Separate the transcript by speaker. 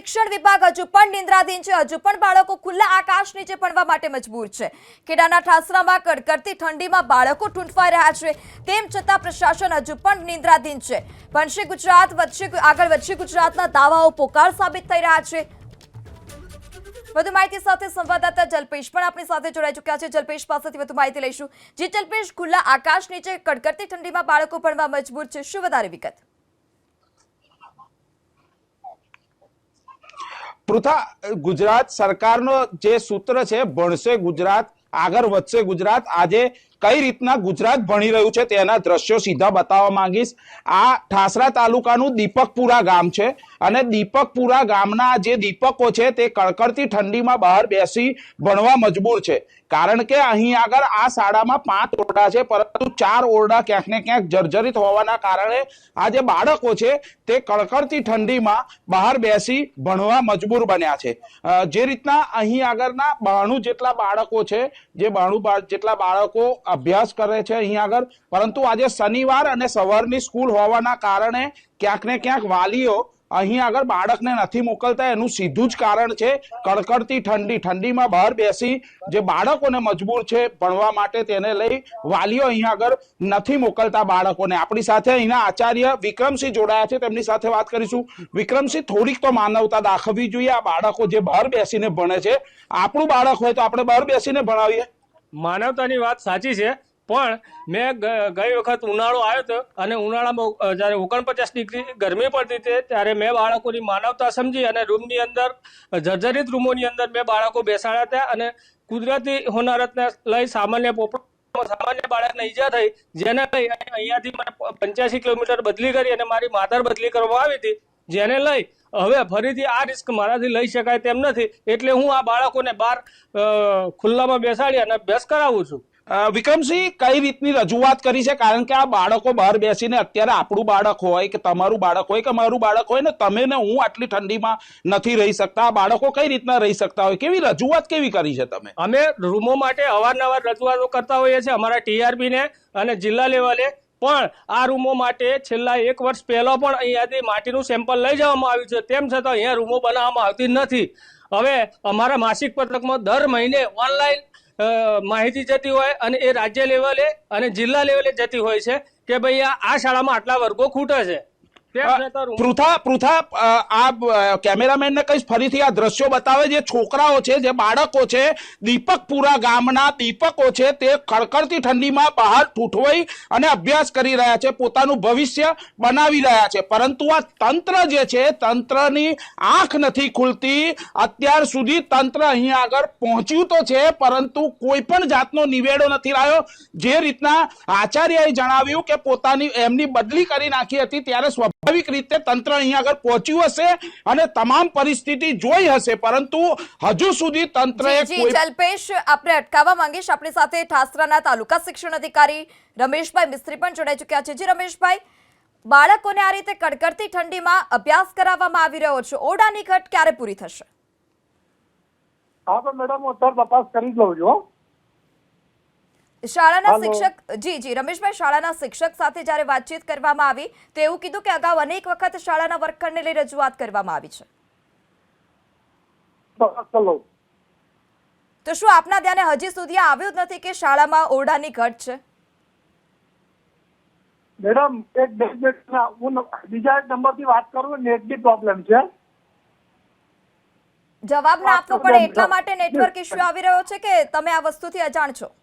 Speaker 1: શિક્ષણ વિભાગ હજુ પણ નિંદ્રાધીન છે। હજુ પણ બાળકો ખુલ્લા આકાશ નીચે ભણવા માટે મજબૂર છે। ખેડાના ઠાસરામાં કડકડતી ઠંડીમાં બાળકો ઠૂંઠવાઈ રહ્યા છે, તેમ છતાં પ્રશાસન હજુ પણ નિંદ્રાધીન છે। ભણશે ગુજરાત, આગળ વધશે ગુજરાતના દાવાઓ પોકાર સાબિત થઈ રહ્યા છે। વધુ માહિતી સાથે સંવાદદાતા જલ્પેશ પણ આપણી સાથે જોડાઈ ચૂક્યા છે। જલ્પેશ પાસેથી વધુ માહિતી લઈશું। જી જલ્પેશ, ખુલ્લા આકાશ નીચે કડકડતી ઠંડીમાં બાળકો ભણવા મજબૂર છે, શું વધારે વિગત?
Speaker 2: પૃથા, ગુજરાત સરકારનો જે સૂત્ર છે ભણશે ગુજરાત, આગળ વધશે ગુજરાત, આજે કઈ રીતના ગુજરાત ભણી રહ્યું છે તેના દ્રશ્યો સીધા બતાવવા માંગીશ। આ ઠાસરા તાલુકાનું દીપકપુરા ગામ છે અને દીપકપુરા ગામના જે દીપકો છે તે કડકડતી ઠંડીમાં બહાર બેસી ભણવા મજબૂર છે, કારણ કે અહીં આગળ આ શાળામાં 5 ઓરડા છે, પરંતુ 4 ઓરડા ક્યાંક ને ક્યાંક જર્જરિત હોવાના કારણે આ જે બાળકો છે તે કડકડતી ઠંડીમાં બહાર બેસી ભણવા મજબૂર બન્યા છે। જે રીતના અહીં આગળના 92 જેટલા બાળકો છે, જે 92 જેટલા બાળકો અભ્યાસ કરે છે અહીં આગળ, પરંતુ આજે શનિવાર અને સવારની સ્કૂલ હોવાના કારણે ક્યાંક ને ક્યાંક વાલીઓ અહીં આગળ બાળકને નથી મોકલતા। એનું સીધું જ કારણ છે કડકડતી ઠંડીમાં બહાર બેસી જે બાળકોને મજબૂર છે ભણવા માટે, તેને લઈ વાલીઓ અહીં આગળ નથી મોકલતા બાળકોને। આપણી સાથે અહીંના આચાર્ય વિક્રમસિંહ જોડાયા છે, તેમની સાથે વાત કરીશું। વિક્રમસિંહ, થોડીક તો માનવતા દાખવવી જોઈએ। આ બાળકો જે બહાર બેસીને ભણે છે, આપણું બાળક હોય તો આપણે બહાર બેસીને ભણાવીએ।
Speaker 3: માનવતાની વાત સાચી છે, પણ મેં ગઈ વખત ઉનાળો આવ્યો હતો અને ઉનાળામાં જ્યારે 49 ડિગ્રી ગરમી પડતી હતી ત્યારે મેં બાળકોની માનવતા સમજી અને રૂમની અંદર, જર્જરિત રૂમોની અંદર મેં બાળકો બેસાડ્યા હતા અને કુદરતી હોનારતને લઈ સામાન્ય બાળકને ઈજા થઈ, જેને લઈ અહીંયાથી મને 85 કિલોમીટર બદલી કરી અને મારી માતર બદલી કરવામાં આવી હતી, જેને લઈ હવે ફરીથી આ રિસ્ક મારાથી લઈ શકાય તેમ નથી, એટલે હું આ બાળકોને બહાર ખુલ્લામાં બેસાડી અને અભ્યાસ કરાવું છું।
Speaker 2: વિક્રમસિંહ, કઈ રીતની રજૂઆત કરી છે? કારણ કે આ બાળકો બહાર બેસીને, અત્યારે આપણું બાળક હોય કે તમારું બાળક હોય કે મારું બાળક હોય ને, તમે ને હું આટલી ઠંડીમાં નથી રહી શકતા, આ બાળકો કઈ રીતના રહી શકતા હોય? કેવી રજૂઆત કેવી કરી છે તમે?
Speaker 3: અમે રૂમો માટે અવારનવાર રજૂઆતો કરતા હોઈએ છીએ, અમારા TRP ને અને જિલ્લા લેવલે પણ આ રૂમો માટે છેલ્લા 1 વર્ષ પહેલા પણ અહીંયાથી માટીનું સેમ્પલ લઈ જવામાં આવ્યું છે, તેમ છતાં અહીંયા રૂમો બનાવવામાં આવતી નથી। હવે અમારા માસિક પત્રકમાં દર મહિને ઓનલાઈન માહિતી જતી હોય અને એ રાજ્ય લેવલે અને જિલ્લા લેવલે જતી હોય છે કે ભાઈ આ શાળામાં આટલા વર્ગો ખૂટે છે।
Speaker 2: પૃથા, આ કેમેરામેન ને કહીશ ફરીથી આ દ્રશ્યો બતાવે, જે છોકરાઓ છે, જે બાળકો છે, દીપકપુરા ગામના દીપકો છે, તે કડકડતી ઠંડીમાં બહાર ઠૂંઠવાઈ અને અભ્યાસ કરી રહ્યા છે, પોતાનું ભવિષ્ય બનાવી રહ્યા છે, પરંતુ આ તંત્ર જે છે, તંત્રની આંખ નથી ખુલતી। અત્યાર સુધી તંત્ર અહીં આગળ પહોંચ્યું તો છે, પરંતુ કોઈ પણ જાતનો નિવેડો નથી લાવ્યો। જે રીતના આચાર્યએ જણાવ્યું કે પોતાની એમની બદલી કરી નાખી હતી, ત્યારે સ્વાભાવિક રીતે તંત્ર અહીં આગળ પહોંચ્યું હશે અને તમામ પરિસ્થિતિ જોઈ હશે, પરંતુ હજુ સુધી તંત્રએ
Speaker 1: જલ્પેશ, આપણે અટકાવવા માંગીશ। આપણી સાથે ઠાસરાના તાલુકા શિક્ષણ અધિકારી રમેશભાઈ મિસ્ત્રી પણ જોડાઈ ચૂક્યા છે। જી રમેશભાઈ, બાળકોને આ રીતે કડકડતી ઠંડીમાં અભ્યાસ કરાવવામાં આવી રહ્યો છે, ઓરડાની ઘટ ક્યારે પૂરી થશે?
Speaker 4: હા તો મેડમ, હું સર તપાસ કરી લઉં છું।
Speaker 1: શાળાના શિક્ષક, જી રમેશભાઈ, શાળાના શિક્ષક સાથે જ્યારે વાતચીત કરવામાં આવી તો એવું કીધું કે અગાઉ અનેક વખત શાળાના વર્ગખંડને લઈ રજૂઆત કરવામાં આવી છે, તો શું આપના ધ્યાને હજી સુધી આવ્યું જ નથી કે શાળામાં ઓરડાની ઘટ છે?
Speaker 4: મેડમ, હું બીજા નંબરથી વાત કરું, નેટની પ્રોબ્લેમ છે।
Speaker 1: જવાબ ના આપવો પડે એટલા માટે નેટવર્ક ઇશ્યુ આવી રહ્યો છે કે તમે આ વસ્તુથી અજાણ છો?